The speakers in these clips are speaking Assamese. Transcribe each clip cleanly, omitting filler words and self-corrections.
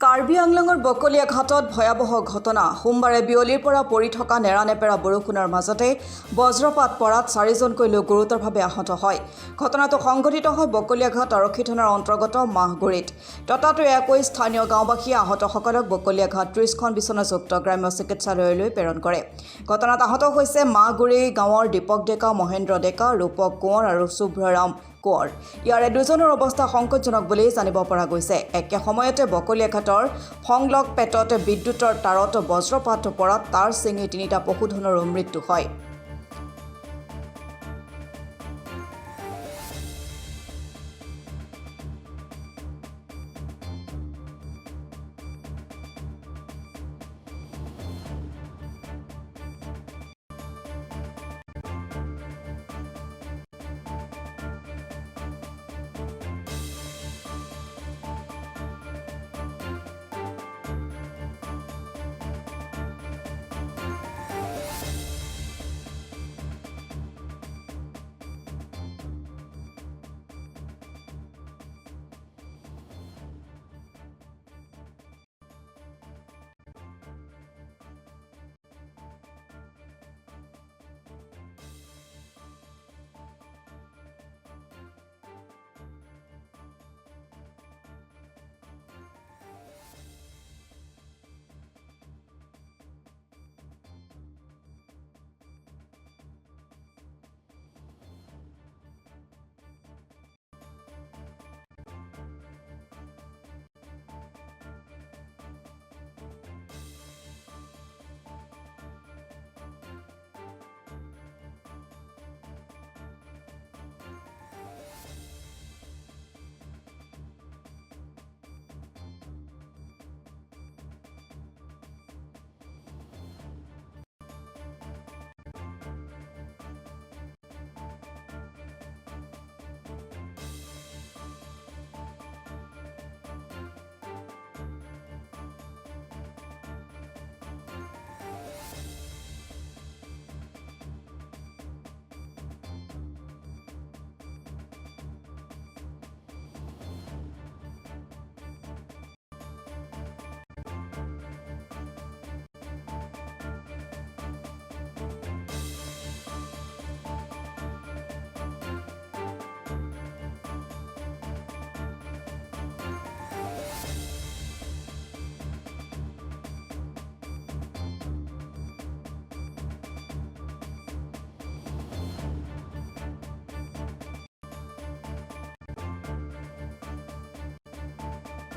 কাৰ্বি আংলঙৰ বকলীয়া ঘাটত ভয়াবহ ঘটনা। সোমবাৰে বিয়লিৰ পৰা পৰি থকা নেৰানেপেৰা বৰষুণৰ মাজতে বজ্ৰপাত পৰাত 4জনকৈ লোক গুৰুতৰভাৱে আহত হয়। ঘটনাটো সংঘটিত হয় বকলীয়া ঘাট আৰক্ষী থানাৰ অন্তৰ্গত মাহগুৰিত। ততাতৈয়াকৈ স্থানীয় গাঁওবাসীয়ে আহতসকলক বকলীয়া ঘাট 30খন বিচনাযুক্ত গ্ৰাম্য চিকিৎসালয়লৈ প্ৰেৰণ কৰে। ঘটনাত আহত হৈছে মাহগুৰি গাঁৱৰ দীপক ডেকা, মহেন্দ্ৰ ডেকা, ৰূপক কোঁৱৰ আৰু শুভ্ৰৰাম কোঁৱৰ। ইয়াৰে দুজনৰ অৱস্থা সংকটজনক বুলি জানিব পৰা গৈছে। একে সময়তে বকলীয়া ঘাটৰ ফংলক পেটত বিদ্যুতৰ তাঁৰত বজ্ৰপাত পৰাত তাঁৰ ছিঙি 3টা পশুধনৰো মৃত্যু হয়।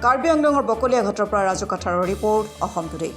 কাৰ্বি আংলঙৰ বকলীয়া ঘাটৰ পৰা ৰাজু কাঠাৰৰ ৰিপৰ্ট, অসম টুডে।